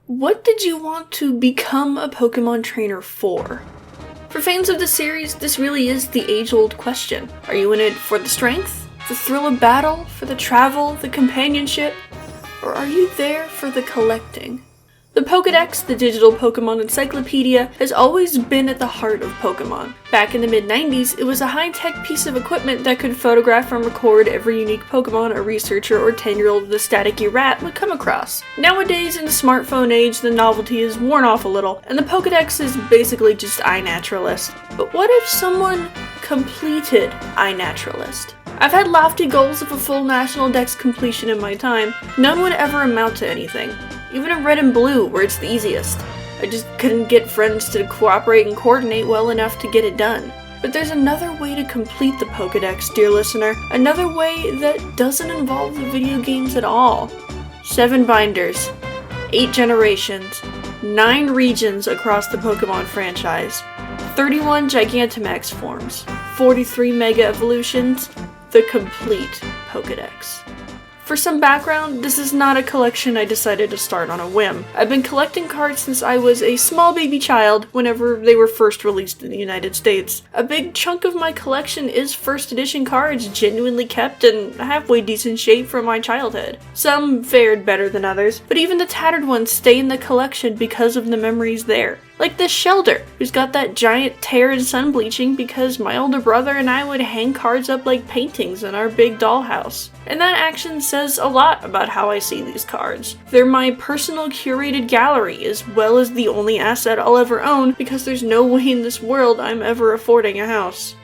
What did you want to become a Pokemon trainer for? For fans of the series, this really is the age-old question. Are you in it for the strength, the thrill of battle, for the travel, the companionship? Or are you there for the collecting? The Pokedex, the digital Pokemon encyclopedia, has always been at the heart of Pokemon. Back in the mid-90s, it was a high-tech piece of equipment that could photograph and record every unique Pokemon a researcher or 10-year-old with a staticky rat would come across. Nowadays, in the smartphone age, the novelty is worn off a little, and the Pokedex is basically just iNaturalist. But what if someone completed iNaturalist? I've had lofty goals of a full national dex completion in my time. None would ever amount to anything. Even in Red and Blue, where it's the easiest. I just couldn't get friends to cooperate and coordinate well enough to get it done. But there's another way to complete the Pokedex, dear listener. Another way that doesn't involve the video games at all. 7 binders, 8 generations, 9 regions across the Pokemon franchise, 31 Gigantamax forms, 43 Mega Evolutions, the complete Pokedex. For some background, this is not a collection I decided to start on a whim. I've been collecting cards since I was a small baby child whenever they were first released in the United States. A big chunk of my collection is first edition cards genuinely kept in halfway decent shape from my childhood. Some fared better than others, but even the tattered ones stay in the collection because of the memories there. Like this Shelder, who's got that giant tear in sun bleaching because my older brother and I would hang cards up like paintings in our big dollhouse. And that action says a lot about how I see these cards. They're my personal curated gallery, as well as the only asset I'll ever own because there's no way in this world I'm ever affording a house.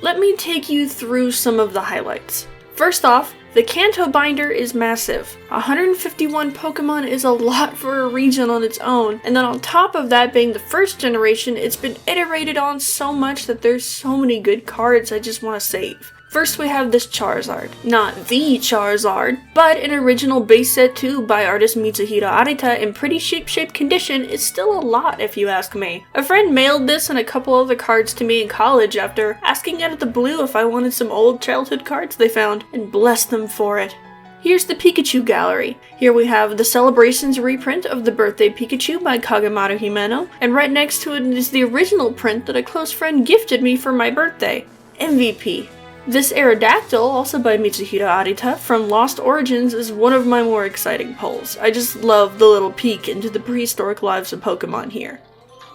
Let me take you through some of the highlights. First off, the Kanto binder is massive. 151 Pokemon is a lot for a region on its own, and then on top of that being the first generation, it's been iterated on so much that there's so many good cards I just want to save. First we have this Charizard. Not the Charizard, but an original base set 2 by artist Mitsuhiro Arita in pretty shape condition is still a lot if you ask me. A friend mailed this and a couple other cards to me in college after asking out of the blue if I wanted some old childhood cards they found, and bless them for it. Here's the Pikachu gallery. Here we have the Celebrations reprint of the Birthday Pikachu by Kagamaru Himeno, and right next to it is the original print that a close friend gifted me for my birthday. MVP. This Aerodactyl, also by Mitsuhiro Arita, from Lost Origins, is one of my more exciting pulls. I just love the little peek into the prehistoric lives of Pokemon here.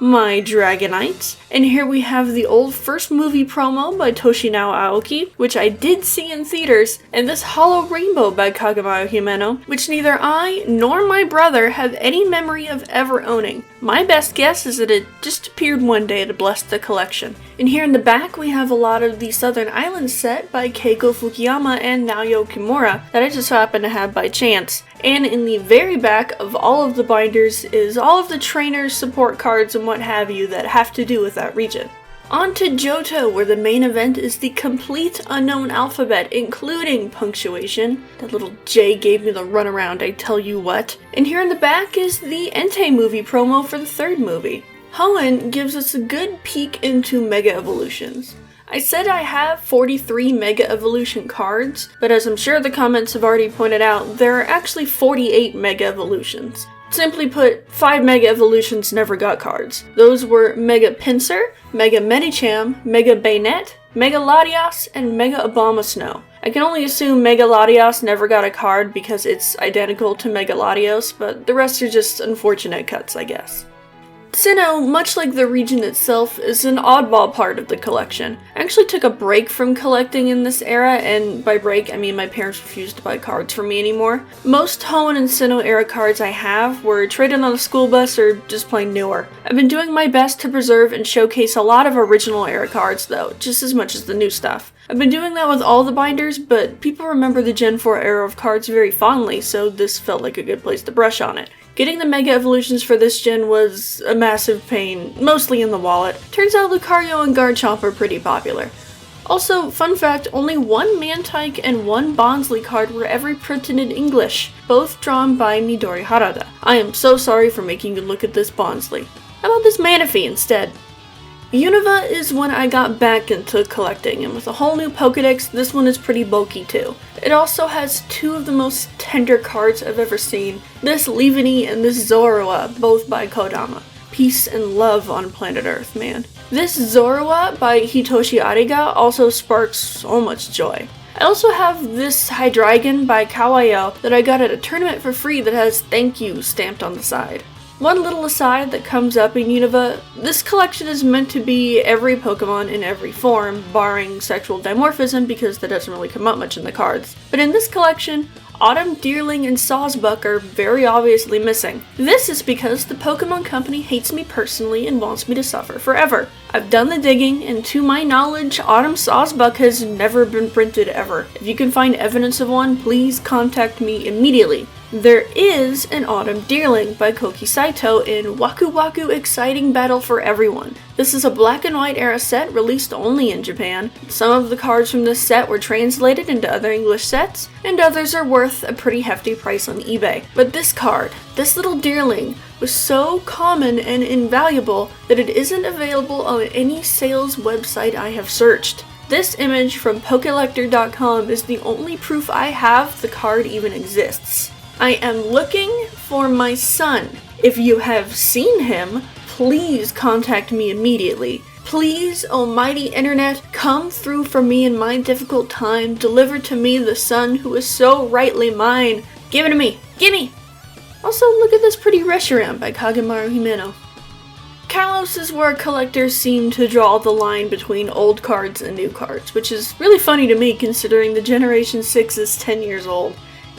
My Dragonite, and here we have the old first movie promo by Toshinao Aoki, which I did see in theaters, and this Hollow Rainbow by Kagamaru Himeno, which neither I nor my brother have any memory of ever owning. My best guess is that it just appeared one day to bless the collection. And here in the back we have a lot of the Southern Islands set by Keiko Fukuyama and Naoyo Kimura that I just happened to have by chance. And in the very back of all of the binders is all of the trainers, support cards, and what have you that have to do with that region. On to Johto, where the main event is the complete unknown alphabet, including punctuation. That little J gave me the runaround, I tell you what. And here in the back is the Entei movie promo for the 3rd movie. Hoenn gives us a good peek into Mega Evolutions. I said I have 43 Mega Evolution cards, but as I'm sure the comments have already pointed out, there are actually 48 Mega Evolutions. Simply put, 5 Mega Evolutions never got cards. Those were Mega Pinsir, Mega Medicham, Mega Banette, Mega Latias, and Mega Abomasnow. I can only assume Mega Latias never got a card because it's identical to Mega Latios, but the rest are just unfortunate cuts, I guess. Sinnoh, much like the region itself, is an oddball part of the collection. I actually took a break from collecting in this era, and by break I mean my parents refused to buy cards for me anymore. Most Hoenn and Sinnoh era cards I have were traded on a school bus or just plain newer. I've been doing my best to preserve and showcase a lot of original era cards though, just as much as the new stuff. I've been doing that with all the binders, but people remember the Gen 4 era of cards very fondly, so this felt like a good place to brush on it. Getting the Mega Evolutions for this gen was a massive pain, mostly in the wallet. Turns out Lucario and Garchomp are pretty popular. Also, fun fact, only 1 Mantike and 1 Bonsly card were ever printed in English, both drawn by Midori Harada. I am so sorry for making you look at this Bonsly. How about this Manaphy instead? Unova is when I got back into collecting, and with a whole new Pokedex, this one is pretty bulky too. It also has two of the most tender cards I've ever seen, this Leaveney and this Zorua, both by Kodama. Peace and love on planet Earth, man. This Zorua by Hitoshi Ariga also sparks so much joy. I also have this Hydreigon by Kawaii that I got at a tournament for free that has "thank you" stamped on the side. One little aside that comes up in Unova, this collection is meant to be every Pokemon in every form, barring sexual dimorphism because that doesn't really come up much in the cards. But in this collection, Autumn, Deerling, and Sawsbuck are very obviously missing. This is because the Pokemon Company hates me personally and wants me to suffer forever. I've done the digging, and to my knowledge, Autumn Sawsbuck has never been printed ever. If you can find evidence of one, please contact me immediately. There is an Autumn Deerling by Koki Saito in Waku Waku Exciting Battle for Everyone. This is a black and white era set released only in Japan. Some of the cards from this set were translated into other English sets, and others are worth a pretty hefty price on eBay. But this card, this little Deerling, was so common and invaluable that it isn't available on any sales website I have searched. This image from Pokelector.com is the only proof I have the card even exists. I am looking for my son. If you have seen him, please contact me immediately. Please, almighty internet, come through for me in my difficult time. Deliver to me the son who is so rightly mine. Give it to me. Gimme! Also, look at this pretty Reshiram by Kagemaru Himeno. Kalos is where collectors seem to draw the line between old cards and new cards, which is really funny to me considering the Generation 6 is 10 years old.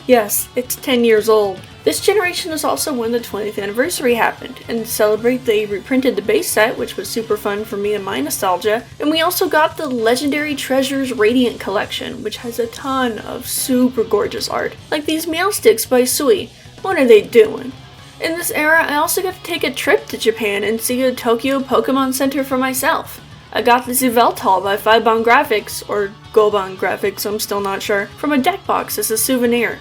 Yes, it's 10 years old. This generation is also when the 20th anniversary happened, and to celebrate they reprinted the base set, which was super fun for me and my nostalgia, and we also got the Legendary Treasures Radiant collection, which has a ton of super gorgeous art, like these Meowsticks by Hisui. What are they doing? In this era, I also got to take a trip to Japan and see a Tokyo Pokemon Center for myself. I got this Yveltal by Fibon Graphics, or Gobon Graphics, I'm still not sure, from a deck box as a souvenir.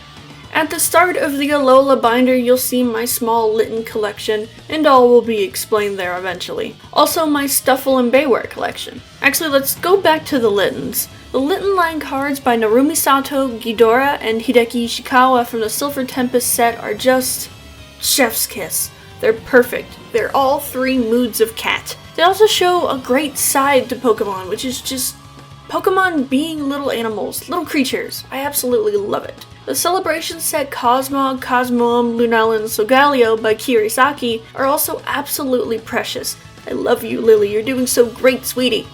At the start of the Alola binder, you'll see my small Litten collection, and all will be explained there eventually. Also, my Stuffle and Bayware collection. Actually, let's go back to the Littens. The Litten line cards by Narumi Sato, Ghidorah, and Hideki Ishikawa from the Silver Tempest set are just chef's kiss. They're perfect. They're all three moods of cat. They also show a great side to Pokemon, which is just Pokemon being little animals, little creatures. I absolutely love it. The Celebration set Cosmog, Cosmoem, Lunala, and Solgaleo by Kirisaki are also absolutely precious. I love you, Lily. You're doing so great, sweetie.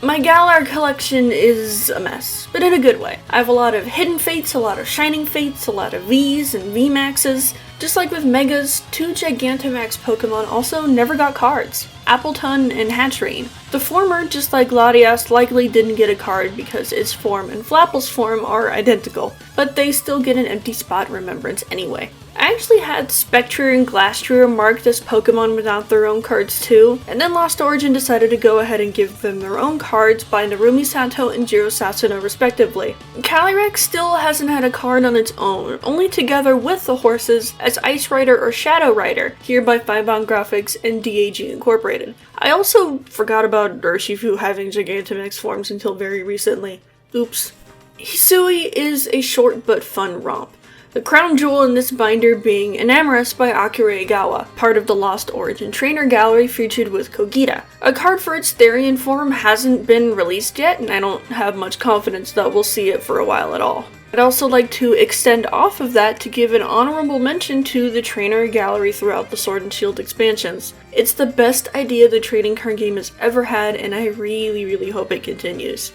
My Galar collection is a mess, but in a good way. I have a lot of Hidden Fates, a lot of Shining Fates, a lot of Vs and VMAXs. Just like with Megas, 2 Gigantamax Pokemon also never got cards. Appleton and Hatterene. The former, just like Latias, likely didn't get a card because its form and Flapple's form are identical, but they still get an empty spot in remembrance anyway. I actually had Spectre and Glastrier marked as Pokemon without their own cards too, and then Lost Origin decided to go ahead and give them their own cards by Narumi Sato and Jiro Sasuno respectively. Calyrex still hasn't had a card on its own, only together with the horses as Ice Rider or Shadow Rider, here by Fibon Graphics and DAG Incorporated. I also forgot about Urshifu having Gigantamax forms until very recently. Oops. Hisui is a short but fun romp. The crown jewel in this binder being Enamorus by Akira Egawa, part of the Lost Origin Trainer Gallery featured with Kogita. A card for its Therian form hasn't been released yet, and I don't have much confidence that we'll see it for a while at all. I'd also like to extend off of that to give an honorable mention to the Trainer Gallery throughout the Sword and Shield expansions. It's the best idea the trading card game has ever had, and I really hope it continues.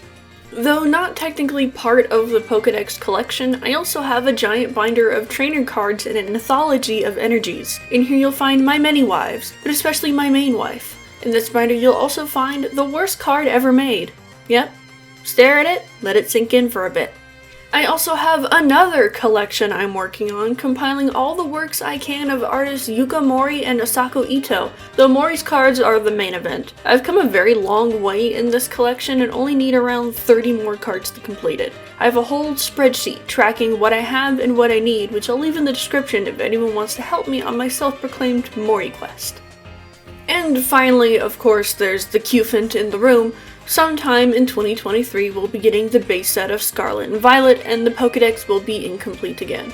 Though not technically part of the Pokedex collection, I also have a giant binder of trainer cards and an anthology of energies. In here you'll find my many wives, but especially my main wife. In this binder you'll also find the worst card ever made. Yep, stare at it, let it sink in for a bit. I also have another collection I'm working on, compiling all the works I can of artists Yuka Mori and Asako Ito, though Mori's cards are the main event. I've come a very long way in this collection and only need around 30 more cards to complete it. I have a whole spreadsheet tracking what I have and what I need, which I'll leave in the description if anyone wants to help me on my self-proclaimed Mori quest. And finally, of course, there's the Q-Fint in the room. Sometime in 2023, we'll be getting the base set of Scarlet and Violet, and the Pokedex will be incomplete again.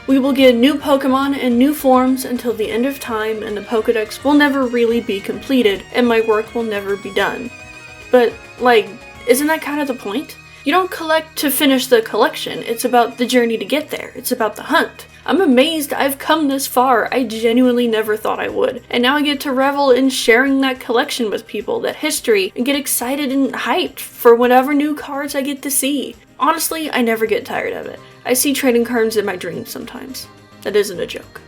We will get new Pokemon and new forms until the end of time, and the Pokedex will never really be completed, and my work will never be done. But, like, isn't that kind of the point? You don't collect to finish the collection, it's about the journey to get there, it's about the hunt. I'm amazed I've come this far, I genuinely never thought I would, and now I get to revel in sharing that collection with people, that history, and get excited and hyped for whatever new cards I get to see. Honestly, I never get tired of it. I see trading cards in my dreams sometimes. That isn't a joke.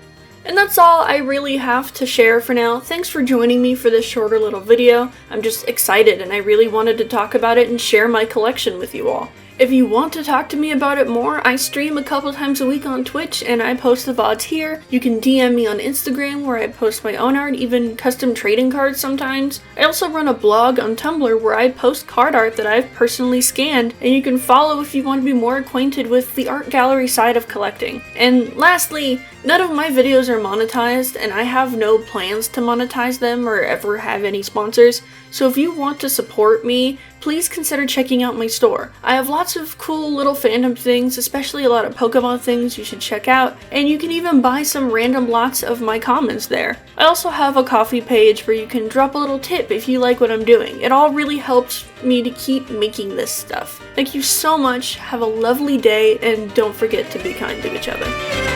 And that's all I really have to share for now. Thanks for joining me for this shorter little video. I'm just excited and I really wanted to talk about it and share my collection with you all. If you want to talk to me about it more, I stream a couple times a week on Twitch and I post the VODs here. You can DM me on Instagram where I post my own art, even custom trading cards sometimes. I also run a blog on Tumblr where I post card art that I've personally scanned, and you can follow if you want to be more acquainted with the art gallery side of collecting. And lastly, none of my videos are monetized, and I have no plans to monetize them or ever have any sponsors, so if you want to support me, please consider checking out my store. I have lots of cool little fandom things, especially a lot of Pokemon things you should check out, and you can even buy some random lots of my comments there. I also have a Ko-fi page where you can drop a little tip if you like what I'm doing. It all really helps me to keep making this stuff. Thank you so much, have a lovely day, and don't forget to be kind to each other.